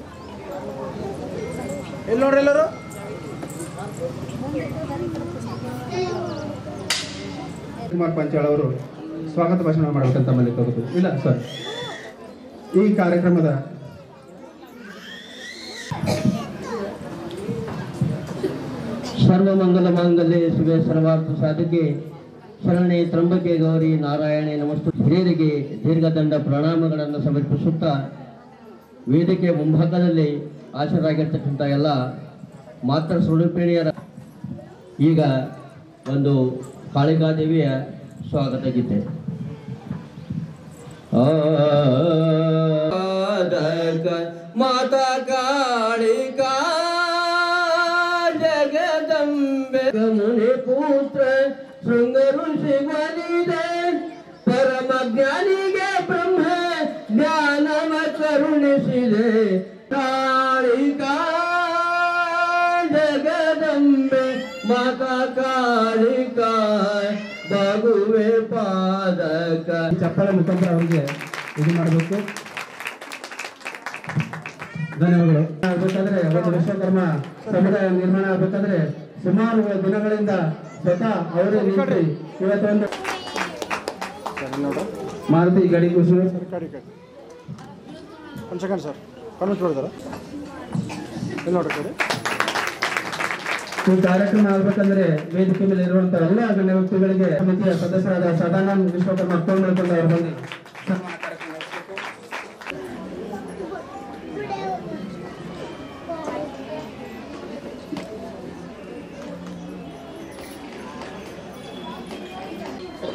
ಎಲ್ಲರೂ ಕುಮಾರ್ ಪಾಂಚಾಳ್ ಅವರು ಸ್ವಾಗತ ಭಾಷಣ ಮಾಡಬೇಕಂತ ತಮ್ಮಲ್ಲಿ ಕೋರುತ್ತೇವೆ. ಇಲ್ಲ ಸರ್, ಈ ಕಾರ್ಯಕ್ರಮದ ಸರ್ವಮಂಗಲ ಮಾಂಗಲ್ಯ ಶಿವೆ ಸರ್ವಾರ್ಥ ಸಾಧಕೆ ಶರಣೆ ತ್ರಂಬಕೆ ಗೌರಿ ನಾರಾಯಣೆ ನಮಸ್ತು. ಹಿರಿಯರಿಗೆ ದೀರ್ಘದಂಡ ಪ್ರಣಾಮಗಳನ್ನು ಸಮರ್ಪಿಸುತ್ತಾ ವೇದಿಕೆ ಮುಂಭಾಗದಲ್ಲಿ ಆಶರಾಗಿರ್ತಕ್ಕಂಥ ಎಲ್ಲ ಮಾತೃ ಸ್ವರೂಪಿಣಿಯರ ಈಗ ಒಂದು ಕಾಳಿಕಾದೇವಿಯ ಸ್ವಾಗತ ಗೀತೆ. ಮಾತಾ ಕಾಳಿಕಾ ಜಗದಂಬೆ ಮುನಿ ಪುತ್ರ ಶೃಂಗ ಋಷಿ ಬಲಿದೆ, ಪರಮ ಜ್ಞಾನಿಗೆ ಬ್ರಹ್ಮ ಜ್ಞಾನವ ಕರುಣಿಸಿದೆ. ಕಾಳಿಕಾ ಜಗದಂಬೆ ಮಾತಾ ಕಾಳಿಕಾ ಬಾಗುವೆ ಪಾದಕ. ಚಪ್ಪಳ ಮುಖಾಂತರ ಅವರಿಗೆ ಇದು ಮಾಡಬೇಕು. ಧನ್ಯವಾದಗಳು. ಆಗ್ಬೇಕಾದ್ರೆ ಒಂದು ವಿಶ್ವಕರ್ಮ ಸಮುದಾಯ ನಿರ್ಮಾಣ ಆಗ್ಬೇಕಾದ್ರೆ ಸುಮಾರು ದಿನಗಳಿಂದ ಸ್ವತಃ ಅವರೇ ನಿಂತು ಇವತ್ತೊಂದು ಮಾರುತಿ ಗಾಡಿ ಖುಷಿ ಒಂದು ಸೆಕೆಂಡ್ ಸರ್ ಕಾನ್ವೆಂಟ್ ನೋಡಿದಾರ ನೋಡ್ರಿ ಕಡೆ. ಈ ಕಾರ್ಯಕ್ರಮ ಆಗ್ಬೇಕಂದ್ರೆ ವೇದಿಕೆ ಮೇಲೆ ಇರುವಂತಹ ಎಲ್ಲ ಗಣ್ಯ ವ್ಯಕ್ತಿಗಳಿಗೆ ಸಮಿತಿಯ ಸದಸ್ಯರಾದ ಸದಾನಂದ ವಿಶ್ವಕರ್ಮ ತೋಳ್ಕೊಂಡು ಅವರು ಬಂದು ಸನ್ಮಾನ ಕಾರ್ಯಕ್ರಮ ನಡೆಸಬೇಕು.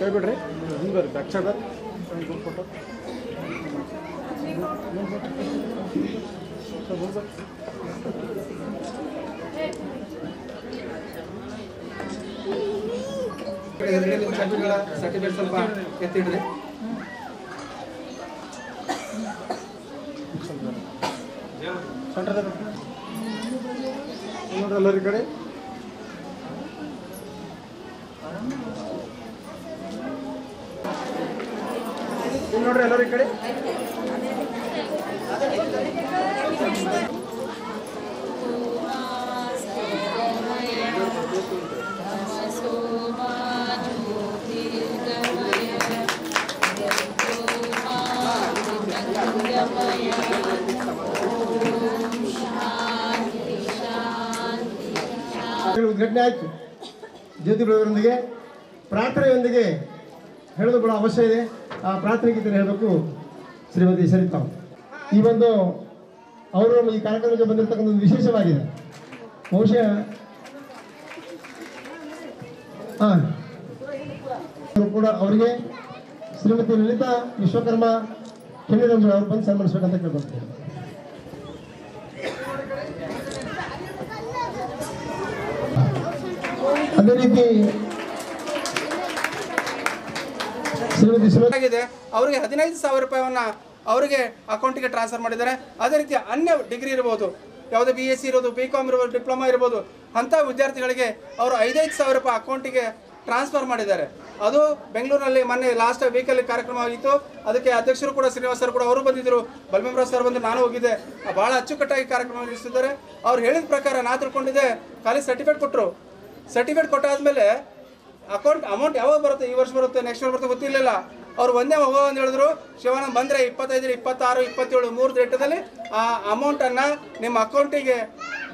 ಕೈ ಬಿಡ್ರಿ, ಹಿಂಗೆ ಬರ್ರಿ, ಬ್ಯಾಕ್ ಸೈಡ್ ಬರ್ರಿ, ಫೋಟೋ ಸರ್ಟಿಫಿಕೇಟ್ ಸ್ವಲ್ಪ ಎತ್ತಿಡ್ರಿ. ನೋಡ್ರಿ ಎಲ್ಲರ ಕಡೆ ನೋಡ್ರಿ ಎಲ್ಲರ ಕಡೆ ಉದ್ಘಾಟನೆ ಆಯಿತು. ಜ್ಯೋತಿ ಬೆಳವರೊಂದಿಗೆ ಪ್ರಾರ್ಥನೆಯೊಂದಿಗೆ ಹೇಳೋದು ಕೂಡ ಅವಶ್ಯ ಇದೆ. ಆ ಪ್ರಾರ್ಥನೆ ಗೀತೆ ಹೇಳಬೇಕು ಶ್ರೀಮತಿ ಸರಿತಾ. ಈ ಒಂದು ಅವರು ಈ ಕಾರ್ಯಕ್ರಮಕ್ಕೆ ಬಂದಿರತಕ್ಕಂಥ ವಿಶೇಷವಾಗಿದೆ. ಬಹುಶಃ ಕೂಡ ಅವರಿಗೆ ಶ್ರೀಮತಿ ಲಲಿತಾ ವಿಶ್ವಕರ್ಮ ಕೆಂಡಿರಂಜ ಅವರು ಬಂದು ಸನ್ಮಾನಿಸಬೇಕಂತ ಕೇಳ್ಕೊಳ್ತೇವೆ. ಅದೇ ರೀತಿ ಆಗಿದೆ, ಅವರಿಗೆ 15,000 ರೂಪಾಯಿಯನ್ನು ಅವರಿಗೆ ಅಕೌಂಟಿಗೆ ಟ್ರಾನ್ಸ್ಫರ್ ಮಾಡಿದ್ದಾರೆ. ಅದೇ ರೀತಿ ಅನ್ಯ ಡಿಗ್ರಿ ಇರ್ಬೋದು, ಯಾವುದೇ BSc ಇರ್ಬೋದು, BCom ಇರ್ಬೋದು, ಡಿಪ್ಲೊಮಾ ಇರ್ಬೋದು, ಅಂಥ ವಿದ್ಯಾರ್ಥಿಗಳಿಗೆ ಅವರು 5,000 ರೂಪಾಯಿ ಅಕೌಂಟಿಗೆ ಟ್ರಾನ್ಸ್ಫರ್ ಮಾಡಿದ್ದಾರೆ. ಅದು ಬೆಂಗಳೂರಿನಲ್ಲಿ ಮೊನ್ನೆ ಲಾಸ್ಟ್ ವೀಕಲ್ಲಿ ಕಾರ್ಯಕ್ರಮ ಆಗಿತ್ತು. ಅದಕ್ಕೆ ಅಧ್ಯಕ್ಷರು ಕೂಡ ಶ್ರೀನಿವಾಸ್ ಸರ್ ಕೂಡ ಅವರು ಬಂದಿದ್ದರು, ಬಲಭೀಮರಾವ್ ಸರ್ ಬಂದು ನಾನು ಹೋಗಿದ್ದೆ. ಭಾಳ ಅಚ್ಚುಕಟ್ಟಾಗಿ ಕಾರ್ಯಕ್ರಮ ನಡೆಸಿದ್ದಾರೆ. ಅವ್ರು ಹೇಳಿದ ಪ್ರಕಾರ ನಾ ತಿಳ್ಕೊಂಡಿದ್ದೆ, ಖಾಲಿ ಸರ್ಟಿಫಿಕೇಟ್ ಕೊಟ್ಟರು. ಸರ್ಟಿಫಿಕೇಟ್ ಕೊಟ್ಟಾದ್ಮೇಲೆ ಅಮೌಂಟ್ ಯಾವಾಗ ಬರುತ್ತೆ, ಈ ವರ್ಷ ಬರುತ್ತೆ, ನೆಕ್ಸ್ಟ್ ವರ್ಷ ಬರುತ್ತೆ ಗೊತ್ತಿರಲಿಲ್ಲ. ಅವ್ರು ಒಂದೇ ಹೋಗೋ ಅಂತ ಹೇಳಿದ್ರು, ಶಿವಾನಂದ್ ಬಂದರೆ 25, 26, 27 3 ಡೇಟದಲ್ಲಿ ಆ ಅಮೌಂಟನ್ನು ನಿಮ್ಮ ಅಕೌಂಟಿಗೆ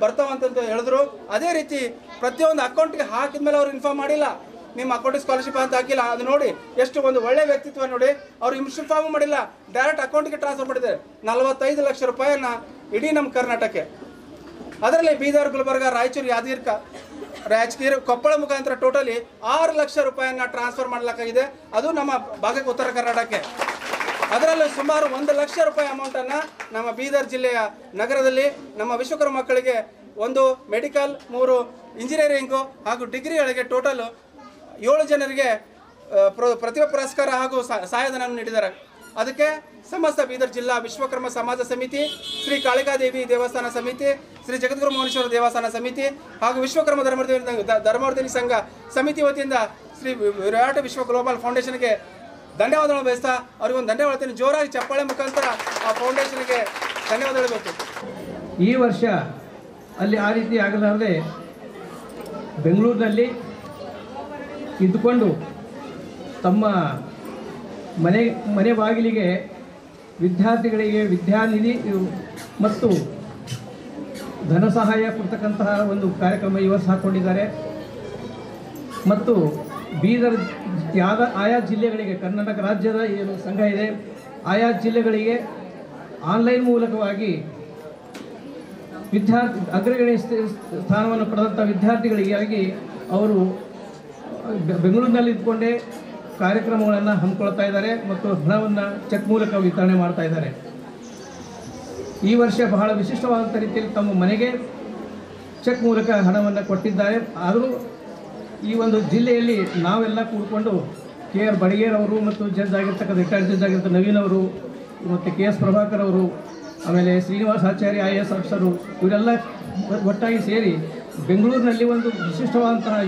ಬರ್ತಾವಂತಂತ ಹೇಳಿದ್ರು. ಅದೇ ರೀತಿ ಪ್ರತಿಯೊಂದು ಅಕೌಂಟಿಗೆ ಹಾಕಿದ ಮೇಲೆ ಅವ್ರು ಇನ್ಫಾರ್ಮ್ ಮಾಡಿಲ್ಲ, ನಿಮ್ಮ ಅಕೌಂಟಿಗೆ ಸ್ಕಾಲರ್ಶಿಪ್ ಅಂತ ಹಾಕಿಲ್ಲ. ಅದು ನೋಡಿ ಎಷ್ಟು ಒಂದು ಒಳ್ಳೆ ವ್ಯಕ್ತಿತ್ವ ನೋಡಿ. ಅವ್ರು ಇನ್ಫಾರ್ಮ್ ಮಾಡಿಲ್ಲ, ಡೈರೆಕ್ಟ್ ಅಕೌಂಟಿಗೆ ಟ್ರಾನ್ಸ್ಫರ್ ಮಾಡಿದ್ದಾರೆ. 45 ಲಕ್ಷ ರೂಪಾಯಿಯನ್ನು ಇಡೀ ನಮ್ಮ ಕರ್ನಾಟಕಕ್ಕೆ, ಅದರಲ್ಲಿ ಬೀದರ್, ಗುಲ್ಬರ್ಗ, ರಾಯಚೂರು, ರಾಜಕೀಯ, ಕೊಪ್ಪಳ ಮುಖಾಂತರ ಟೋಟಲಿ 6 ಲಕ್ಷ ರೂಪಾಯಿಯನ್ನು ಟ್ರಾನ್ಸ್ಫರ್ ಮಾಡಲಾಗಿದೆ. ಅದು ನಮ್ಮ ಭಾಗಕ್ಕೆ ಉತ್ತರ ಕರ್ನಾಟಕಕ್ಕೆ. ಅದರಲ್ಲಿ ಸುಮಾರು 1 ಲಕ್ಷ ರೂಪಾಯಿ ಅಮೌಂಟನ್ನು ನಮ್ಮ ಬೀದರ್ ಜಿಲ್ಲೆಯ ನಗರದಲ್ಲಿ ನಮ್ಮ ವಿಶ್ವಕರ್ಮ ಮಕ್ಕಳಿಗೆ 1 ಮೆಡಿಕಲ್, 3 ಇಂಜಿನಿಯರಿಂಗು ಹಾಗೂ ಡಿಗ್ರಿಗಳಿಗೆ ಟೋಟಲ್ 7 ಜನರಿಗೆ ಪ್ರತಿಭಾ ಪುರಸ್ಕಾರ ಹಾಗೂ ಸಹಾಯಧನ ನೀಡಿದ್ದಾರೆ. ಅದಕ್ಕೆ ಸಮಸ್ತ ಬೀದರ್ ಜಿಲ್ಲಾ ವಿಶ್ವಕರ್ಮ ಸಮಾಜ ಸಮಿತಿ, ಶ್ರೀ ಕಾಳಿಕಾದೇವಿ ದೇವಸ್ಥಾನ ಸಮಿತಿ, ಶ್ರೀ ಜಗದ್ಗುರು ಮೌನೇಶ್ವರ ದೇವಸ್ಥಾನ ಸಮಿತಿ ಹಾಗೂ ವಿಶ್ವಕರ್ಮ ಧರ್ಮವರ್ಧಿನಿ ಸಂಘ ಸಮಿತಿ ವತಿಯಿಂದ ಶ್ರೀ ವಿರಾಟ್ ವಿಶ್ವ ಗ್ಲೋಬಲ್ ಫೌಂಡೇಶನ್ಗೆ ಧನ್ಯವಾದಗಳು ಬಯಸ್ತಾ ಅವ್ರಿಗೆ ಒಂದು ಧನ್ಯವಾದ ಜೋರಾಗಿ ಚಪ್ಪಾಳೆ ಮುಖಾಂತರ ಆ ಫೌಂಡೇಶನ್ಗೆ ಧನ್ಯವಾದ ಹೇಳಬೇಕು. ಈ ವರ್ಷ ಅಲ್ಲಿ ಆ ರೀತಿ ಆಗಲಾರದೆ ಬೆಂಗಳೂರಿನಲ್ಲಿ ಇದ್ದುಕೊಂಡು ತಮ್ಮ ಮನೆ ಬಾಗಿಲಿಗೆ ವಿದ್ಯಾರ್ಥಿಗಳಿಗೆ ವಿದ್ಯಾನಿಧಿ ಮತ್ತು ಧನ ಸಹಾಯ ಕೊಡ್ತಕ್ಕಂತಹ ಒಂದು ಕಾರ್ಯಕ್ರಮ ಈ ವರ್ಷ ಹಾಕ್ಕೊಂಡಿದ್ದಾರೆ. ಮತ್ತು ಬೀದರ್ ಆಯಾ ಜಿಲ್ಲೆಗಳಿಗೆ, ಕರ್ನಾಟಕ ರಾಜ್ಯದ ಏನು ಸಂಘ ಇದೆ ಆಯಾ ಜಿಲ್ಲೆಗಳಿಗೆ ಆನ್ಲೈನ್ ಮೂಲಕವಾಗಿ ಅಗ್ರಗಣ್ಯ ಸ್ಥಾನವನ್ನು ಪಡೆದಂಥ ವಿದ್ಯಾರ್ಥಿಗಳಿಗಾಗಿ ಅವರು ಬೆಂಗಳೂರಿನಲ್ಲಿ ಇದ್ದುಕೊಂಡೇ ಕಾರ್ಯಕ್ರಮಗಳನ್ನು ಹಮ್ಮಿಕೊಳ್ತಾ ಇದ್ದಾರೆ ಮತ್ತು ಹಣವನ್ನು ಚೆಕ್ ಮೂಲಕ ವಿತರಣೆ ಮಾಡ್ತಾ ಇದ್ದಾರೆ. ಈ ವರ್ಷ ಬಹಳ ವಿಶಿಷ್ಟವಾದಂಥ ರೀತಿಯಲ್ಲಿ ತಮ್ಮ ಮನೆಗೆ ಚೆಕ್ ಮೂಲಕ ಹಣವನ್ನು ಕೊಟ್ಟಿದ್ದಾರೆ. ಆದರೂ ಈ ಒಂದು ಜಿಲ್ಲೆಯಲ್ಲಿ ನಾವೆಲ್ಲ ಕೂಡಿಕೊಂಡು KR ಬಡಿಗೇರ್ ಅವರು ಮತ್ತು ಜಡ್ಜ್ ಆಗಿರ್ತಕ್ಕಂಥ ರಿಟೈರ್ಡ್ ಜಡ್ಜ್ ಆಗಿರ್ತಕ್ಕ ನವೀನ್ ಅವರು ಮತ್ತು KS ಪ್ರಭಾಕರ್ ಅವರು, ಆಮೇಲೆ ಶ್ರೀನಿವಾಸ ಆಚಾರ್ಯ IAS ಆಫೀಸರು, ಇವರೆಲ್ಲ ಒಟ್ಟಾಗಿ ಸೇರಿ ಬೆಂಗಳೂರಿನಲ್ಲಿ ಒಂದು ವಿಶಿಷ್ಟವಾದಂತಹ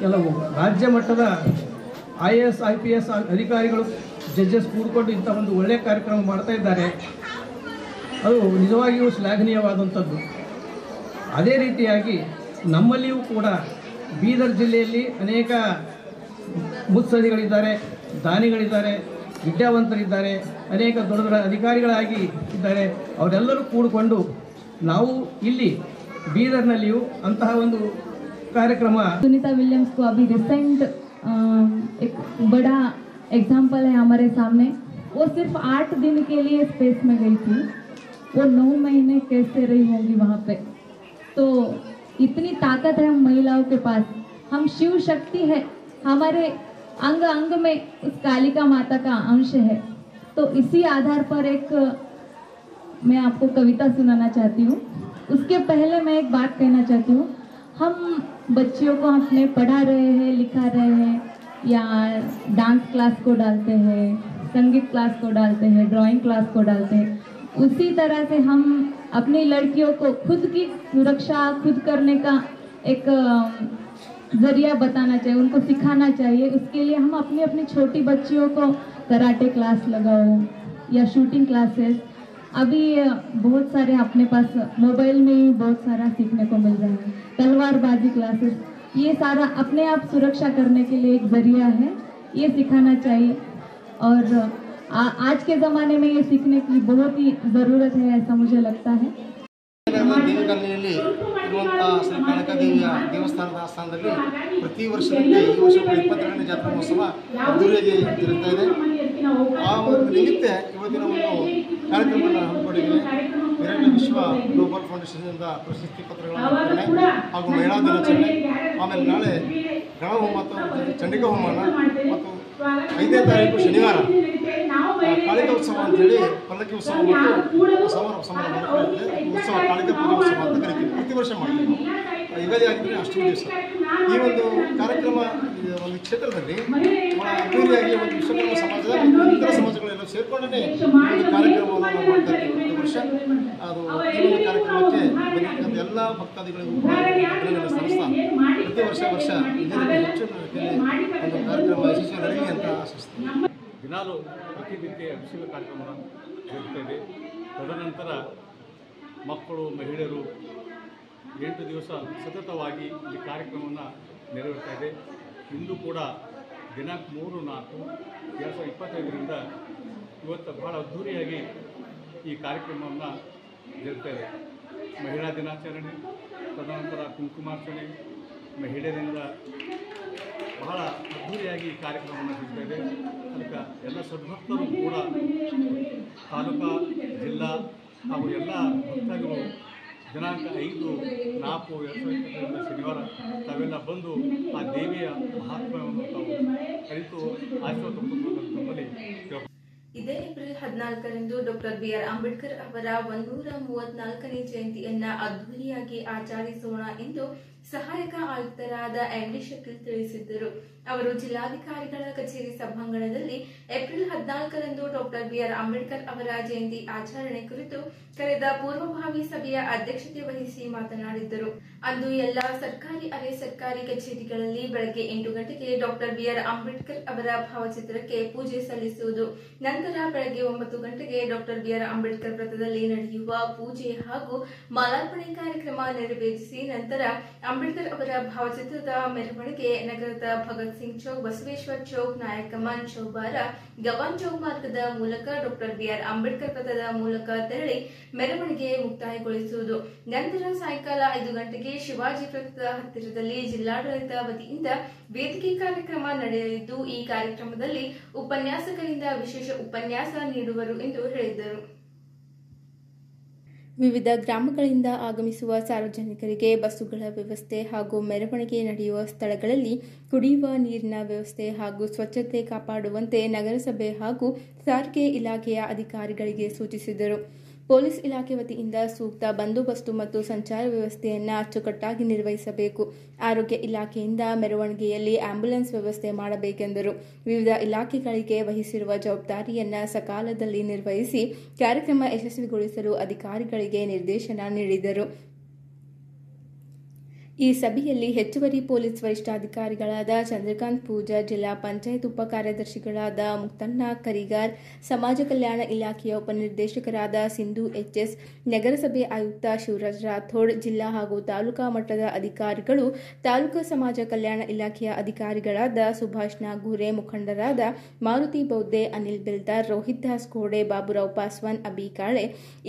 ಕೆಲವು ರಾಜ್ಯ ಮಟ್ಟದ IAS IPS ಅಧಿಕಾರಿಗಳು, ಜಡ್ಜಸ್ ಕೂಡಿಕೊಂಡು ಇಂಥ ಒಂದು ಒಳ್ಳೆಯ ಕಾರ್ಯಕ್ರಮ ಮಾಡ್ತಾ ಇದ್ದಾರೆ. ಅದು ನಿಜವಾಗಿಯೂ ಶ್ಲಾಘನೀಯವಾದಂಥದ್ದು. ಅದೇ ರೀತಿಯಾಗಿ ನಮ್ಮಲ್ಲಿಯೂ ಕೂಡ ಬೀದರ್ ಜಿಲ್ಲೆಯಲ್ಲಿ ಅನೇಕ ಮುತ್ಸದಿಗಳಿದ್ದಾರೆ, ದಾನಿಗಳಿದ್ದಾರೆ, ವಿದ್ಯಾವಂತರಿದ್ದಾರೆ, ಅನೇಕ ದೊಡ್ಡ ದೊಡ್ಡ ಅಧಿಕಾರಿಗಳಾಗಿ ಇದ್ದಾರೆ. ಅವರೆಲ್ಲರೂ ಕೂಡಿಕೊಂಡು ನಾವು ಇಲ್ಲಿ ಬೀದರ್ನಲ್ಲಿಯೂ ಅಂತಹ ಒಂದು ಕಾರ್ಯಕ್ರಮ. सुनीता विलियम्स को अभी रिसेंट एक बड़ा एग्जाम्पल है हमारे सामने. वो सिर्फ 8 दिन के लिए स्पेस में गई थी, वो 9 महीने कैसे रही होंगी वहाँ पे. तो इतनी ताकत है हम महिलाओं के पास, हम शिव शक्ति है, हमारे अंग अंग में उस कालिका माता का अंश है. तो इसी आधार पर एक मैं आपको कविता सुनाना चाहती हूँ. उसके पहले मैं एक बात कहना चाहती हूँ. हम बच्चियों को अपने पढ़ा रहे हैं, लिखा रहे हैं, या डांस क्लास को डालते हैं, संगीत क्लास को डालते हैं, ड्राइंग क्लास को डालते हैं, उसी तरह से हम अपनी लड़कियों को खुद की सुरक्षा खुद करने का एक ज़रिया बताना चाहिए, उनको सिखाना चाहिए. उसके लिए हम अपनी अपनी छोटी बच्चियों को कराटे क्लास लगाओ या शूटिंग क्लासेस. अभी बहुत सारे अपने पास मोबाइल में ही बहुत सारा सीखने को मिल रहा है, तलवारबाजी क्लासेस. ये सारा अपने आप सुरक्षा करने के लिए एक ज़रिया है, ये सिखाना चाहिए. और आज के ज़माने में ये सीखने की बहुत ही ज़रूरत है, ऐसा मुझे लगता है. ದಿನಗಳಲ್ಲಿ ಇರುವಂಥ ಶ್ರೀ ಕಾಳಿಕಾದೇವಿಯ ದೇವಸ್ಥಾನದ ಆಸ್ಥಾನದಲ್ಲಿ ಪ್ರತಿ ವರ್ಷದಂತೆ ಈ ವರ್ಷ 22ನೇ ಜಾತ್ರಾ ಮಹೋತ್ಸವ ಅದ್ದೂರಿಯಾಗಿ ಜರುಗ್ತಾ ಇದೆ. ಆ ಒಂದು ನಿಮಿತ್ತ ಇವತ್ತಿನ ಒಂದು ಕಾರ್ಯಕ್ರಮವನ್ನು ಹಮ್ಮಿಕೊಂಡಿದ್ದೇವೆ. ವಿರಾಟ ವಿಶ್ವ ಗ್ಲೋಬಲ್ ಫೌಂಡೇಶನ್ನಿಂದ ಪ್ರಶಸ್ತಿ ಪತ್ರಗಳ ವಿತರಣೆ ಹಾಗೂ ಮಹಿಳಾ ದಿನಾಚರಣೆ, ಆಮೇಲೆ ನಾಳೆ ಗಣಹೋಮ ಮತ್ತು ಚಂಡಿಕಾ ಹೋಮನ ಮತ್ತು 5ನೇ ತಾರೀಕು ಶನಿವಾರ ಕಾಳಿಕಾ ಉತ್ಸವ ಅಂತೇಳಿ ಪಲ್ಲಕ್ಕಿ ಉತ್ಸವ ಮತ್ತು ಸಮಾರಂಭ ಉತ್ಸವ ಕಾಳಿಕಾ ಪೂಜೆ ಉತ್ಸವ ಅಂತ ಕರಿತೀವಿ. ಪ್ರತಿ ವರ್ಷ ಮಾಡ್ತೀವಿ. ಯುಗಾದಿ ಆಗಿದ್ರೆ ಅಷ್ಟೊಂದು ದಿವಸ ಈ ಒಂದು ಕಾರ್ಯಕ್ರಮ ಒಂದು ಕ್ಷೇತ್ರದಲ್ಲಿ ಅದ್ದೂರಿಯಾಗಿ ಒಂದು ವಿಶ್ವಕರ್ಮ ಸಮಾಜದ ಇತರ ಸಮಾಜಗಳೆಲ್ಲ ಸೇರ್ಕೊಂಡೇ ಒಂದು ಕಾರ್ಯಕ್ರಮವನ್ನು ನಾವು ಮಾಡ್ತಾ ಇದ್ದೀವಿ. ಪ್ರತಿ ವರ್ಷ ಅದು ಈ ಒಂದು ಕಾರ್ಯಕ್ರಮಕ್ಕೆ ಬಂದಿರ್ತಕ್ಕಂಥ ಎಲ್ಲ ಭಕ್ತಾದಿಗಳಿಗೂ ಅಭಿನಂದನೆ ಸಲ್ಲಿಸ್ತಾ ಪ್ರತಿ ವರ್ಷ ಇದೇ ರೀತಿ ಹೆಚ್ಚು ಒಂದು ಕಾರ್ಯಕ್ರಮ ಯಶಸ್ವಿ ನಡೆಯಲಿ ಅಂತ ಆಶಿಸ್ತೀನಿ. ದಿನಾಲು ಪ್ರತಿನಿತ್ಯ ಅಭಿಷೇಕ ಕಾರ್ಯಕ್ರಮ ಜರುಗುತ್ತದೆ. ತದನಂತರ ಮಕ್ಕಳು, ಮಹಿಳೆಯರು 8 ದಿವಸ ಸತತವಾಗಿ ಈ ಕಾರ್ಯಕ್ರಮವನ್ನು ನೆರವೇರ್ತಾ ಇದೆ. ಇಂದು ಕೂಡ ದಿನಾಂಕ 3/4/2025ರಿಂದ ಇವತ್ತು ಬಹಳ ಅದ್ಧೂರಿಯಾಗಿ ಈ ಕಾರ್ಯಕ್ರಮವನ್ನು ಜರುಗ್ತಾ ಇದೆ. ಮಹಿಳಾ ದಿನಾಚರಣೆ, ತದನಂತರ ಕುಂಕುಮಾರ್ಚನೆ, ಮಹಿಳೆಯರಿಂದ ಬಹಳ ಅದ್ಧೂರಿಯಾಗಿ ಈ ಕಾರ್ಯಕ್ರಮವನ್ನು ಜರುಗ್ತಾ ಇದೆ. ಅದಕ್ಕೆ ಎಲ್ಲ ಸದ್ಭಕ್ತರು ಕೂಡ ತಾಲೂಕಾ, ಜಿಲ್ಲಾ ಹಾಗೂ ಎಲ್ಲ ಭಕ್ತಾದಿಗಳು ದಿನಾಂಕ 5/4/2025 ಶನಿವಾರ ತಾವೆಲ್ಲ ಬಂದು ಆ ದೇವಿಯ ಮಹಾತ್ಮ್ಯವನ್ನು ತಾವು ಅರಿತು ಆಶೀರ್ವಾದ ತಮ್ಮಲ್ಲಿ ಇದೇ ಏಪ್ರಿಲ್ 14ರಂದು ಡಾಕ್ಟರ್ BR ಅಂಬೇಡ್ಕರ್ ಅವರ 134ನೇ ಜಯಂತಿಯನ್ನ ಅದ್ದೂರಿಯಾಗಿ ಆಚರಿಸೋಣ ಎಂದು ಸಹಾಯಕ ಆಯುಕ್ತರಾದ MD ಶಕೀಲ್ ತಿಳಿಸಿದ್ದರು. ಅವರು ಜಿಲ್ಲಾಧಿಕಾರಿಗಳ ಕಚೇರಿ ಸಭಾಂಗಣದಲ್ಲಿ ಏಪ್ರಿಲ್ 14ರಂದು ಡಾಕ್ಟರ್ BR ಅಂಬೇಡ್ಕರ್ ಅವರ ಜಯಂತಿ ಆಚರಣೆ ಕುರಿತು ಕರೆದ ಪೂರ್ವಭಾವಿ ಸಭೆಯ ಅಧ್ಯಕ್ಷತೆ ವಹಿಸಿ ಮಾತನಾಡಿದ್ದರು. ಅಂದು ಎಲ್ಲಾ ಸರ್ಕಾರಿ, ಅರೆ ಸರ್ಕಾರಿ ಕಚೇರಿಗಳಲ್ಲಿ ಬೆಳಗ್ಗೆ 8 ಗಂಟೆಗೆ ಡಾಕ್ಟರ್ BR ಅಂಬೇಡ್ಕರ್ ಅವರ ಭಾವಚಿತ್ರಕ್ಕೆ ಪೂಜೆ ಸಲ್ಲಿಸುವುದು. ನಂತರ ಬೆಳಗ್ಗೆ 9 ಗಂಟೆಗೆ ಡಾಕ್ಟರ್ BR ಅಂಬೇಡ್ಕರ್ ವೃತ್ತದಲ್ಲಿ ನಡೆಯುವ ಪೂಜೆ ಹಾಗೂ ಮಾಲಾರ್ಪಣೆ ಕಾರ್ಯಕ್ರಮ ನೆರವೇರಿಸಿ ನಂತರ ಅಂಬೇಡ್ಕರ್ ಅವರ ಭಾವಚಿತ್ರದ ಮೆರವಣಿಗೆ ನಗರದ ಭಗತ್ ಸಿಂಗ್ ಚೌಕ್, ಬಸವೇಶ್ವರ ಚೌಕ್, ನಾಯಕ ಮನ್, ಚೌಬಾರ, ಗವಾನ್ ಚೌಕ್ ಮಾರ್ಗದ ಮೂಲಕ ಡಾಕ್ಟರ್ BR ಅಂಬೇಡ್ಕರ್ ವೃತ್ತದ ಮೂಲಕ ತೆರಳಿ ಮೆರವಣಿಗೆ ಮುಕ್ತಾಯಗೊಳಿಸುವುದು. ನಂತರ ಸಾಯಂಕಾಲ 5 ಗಂಟೆಗೆ ಶಿವಾಜಿ ವೃತ್ತದ ಹತ್ತಿರದಲ್ಲಿ ಜಿಲ್ಲಾಡಳಿತ ವತಿಯಿಂದ ವೇದಿಕೆ ಕಾರ್ಯಕ್ರಮ ನಡೆಯಲಿದ್ದು, ಈ ಕಾರ್ಯಕ್ರಮದಲ್ಲಿ ಉಪನ್ಯಾಸಕರಿಂದ ವಿಶೇಷ ಉಪನ್ಯಾಸ ನೀಡುವರು ಎಂದು ಹೇಳಿದರು. ವಿವಿಧ ಗ್ರಾಮಗಳಿಂದ ಆಗಮಿಸುವ ಸಾರ್ವಜನಿಕರಿಗೆ ಬಸ್ಸುಗಳ ವ್ಯವಸ್ಥೆ ಹಾಗೂ ಮೆರವಣಿಗೆ ನಡೆಯುವ ಸ್ಥಳಗಳಲ್ಲಿ ಕುಡಿಯುವ ನೀರಿನ ವ್ಯವಸ್ಥೆ ಹಾಗೂ ಸ್ವಚ್ಛತೆ ಕಾಪಾಡುವಂತೆ ನಗರಸಭೆ ಹಾಗೂ ಸಾರಿಗೆ ಇಲಾಖೆಯ ಅಧಿಕಾರಿಗಳಿಗೆ ಸೂಚಿಸಿದರು. ಪೊಲೀಸ್ ಇಲಾಖೆ ವತಿಯಿಂದ ಸೂಕ್ತ ಬಂದೋಬಸ್ತು ಮತ್ತು ಸಂಚಾರ ವ್ಯವಸ್ಥೆಯನ್ನು ಅಚ್ಚುಕಟ್ಟಾಗಿ ನಿರ್ವಹಿಸಬೇಕು. ಆರೋಗ್ಯ ಇಲಾಖೆಯಿಂದ ಮೆರವಣಿಗೆಯಲ್ಲಿ ಆಂಬ್ಯುಲೆನ್ಸ್ ವ್ಯವಸ್ಥೆ ಮಾಡಬೇಕೆಂದರು. ವಿವಿಧ ಇಲಾಖೆಗಳಿಗೆ ವಹಿಸಿರುವ ಜವಾಬ್ದಾರಿಯನ್ನು ಸಕಾಲದಲ್ಲಿ ನಿರ್ವಹಿಸಿ ಕಾರ್ಯಕ್ರಮ ಯಶಸ್ವಿಗೊಳಿಸಲು ಅಧಿಕಾರಿಗಳಿಗೆ ನಿರ್ದೇಶನ ನೀಡಿದರು. ಈ ಸಭೆಯಲ್ಲಿ ಹೆಚ್ಚುವರಿ ಪೊಲೀಸ್ ವರಿಷ್ಠಾಧಿಕಾರಿಗಳಾದ ಚಂದ್ರಕಾಂತ್ ಪೂಜಾರ್, ಜಿಲ್ಲಾ ಪಂಚಾಯತ್ ಉಪ ಕಾರ್ಯದರ್ಶಿಗಳಾದ ಮುಕ್ತಣ್ಣ ಕರಿಗಾರ್, ಸಮಾಜ ಕಲ್ಯಾಣ ಇಲಾಖೆಯ ಉಪನಿರ್ದೇಶಕರಾದ ಸಿಂಧು HS, ನಗರಸಭೆ ಆಯುಕ್ತ ಶಿವರಾಜ್ ರಾಥೋಡ್, ಜಿಲ್ಲಾ ಹಾಗೂ ತಾಲೂಕಾ ಮಟ್ಟದ ಅಧಿಕಾರಿಗಳು, ತಾಲೂಕಾ ಸಮಾಜ ಕಲ್ಯಾಣ ಇಲಾಖೆಯ ಅಧಿಕಾರಿಗಳಾದ ಸುಭಾಷ್ ನಾಗೂರೆ, ಮುಖಂಡರಾದ ಮಾರುತಿ ಬೌದ್ದೆ, ಅನಿಲ್ ಬೆಲ್ದಾರ್, ರೋಹಿತ್ ದಾಸ್ ಘೋಡೆ, ಬಾಬುರಾವ್ ಪಾಸ್ವಾನ್, ಅಬಿ ಕಾಳೆ,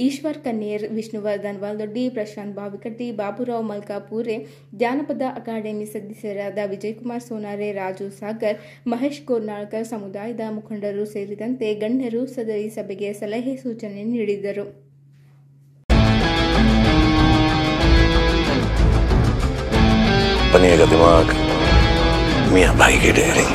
ಈಶ್ವರ್ ಕನ್ನೇರ್, ವಿಷ್ಣುವರ್ಧನ್ ವಾಲ್ದೊಡ್ಡಿ, ಪ್ರಶಾಂತ್ ಬಾವಿಕಟ್ಟಿ, ಬಾಬುರಾವ್ ಮಲ್ಕಾಪೂರೆ, ಜಾನಪದ ಅಕಾಡೆಮಿ ಸದಸ್ಯರಾದ ವಿಜಯಕುಮಾರ್ ಸೋನಾರೆ, ರಾಜು ಸಾಗರ್, ಮಹೇಶ್ ಗೋರ್ನಾಳ್ಕರ್, ಸಮುದಾಯದ ಮುಖಂಡರು ಸೇರಿದಂತೆ ಗಣ್ಯರು ಸದರಿ ಸಭೆಗೆ ಸಲಹೆ ಸೂಚನೆ ನೀಡಿದರು. बनिएगा दिमाग मियां भाई की डेयरी।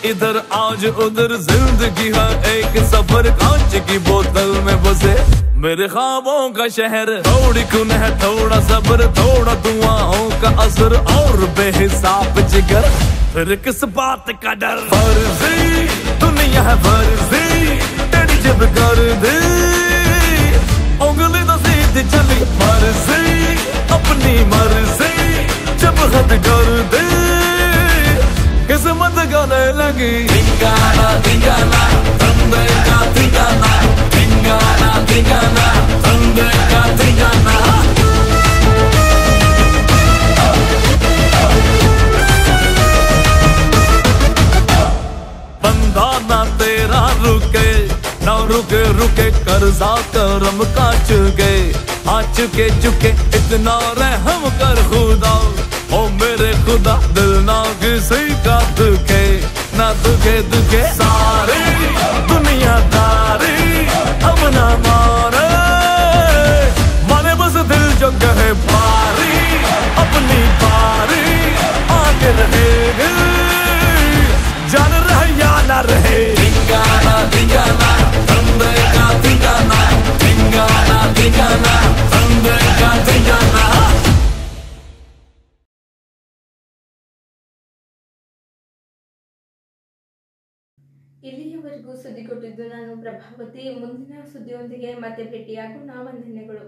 इधर आज उधर जिंदगी है एक सफर, कांच की बोतल में बसे मेरे ख्वाबों का शहर। थोड़ी खून है, थोड़ा सब्र, थोड़ा दुआओं का असर और बेहिसाब जिगर, फिर किस बात का डर। फर्जी दुनिया है फर्जी, तेरी जब कर दे उंगली तो सीधी चली, मर्जी अपनी मर्जी जब हद कर दे किस्मत गाने लगी। धिंगाना धिंगाना, तंबे का धिंगाना, धिंगाना धिंगाना। रुके कर्जा करम का चुके आ चुके इतना रहम कर खुदा ओ मेरे खुदा दिल ना किसी का दुखे ना दुखे सारी दुनियादारी अब ना मारे माने बस दिल जो कहे पारी अपनी पारी आगे रहेगी जान रहे या ना रहे धिंगाना धिंगाना संदे का धिंगाना धिंगाना धिंगाना संदे का धिंगाना ಇಲ್ಲಿಯವರೆಗೂ ಸುದ್ದಿ ಕೊಟ್ಟಿದ್ದು ನಾನು ಪ್ರಭಾವತಿ. ಮುಂದಿನ ಸುದ್ದಿಯೊಂದಿಗೆ ಮತ್ತೆ ಭೇಟಿಯಾಗೋಣ. ವಂದನೆಗಳು.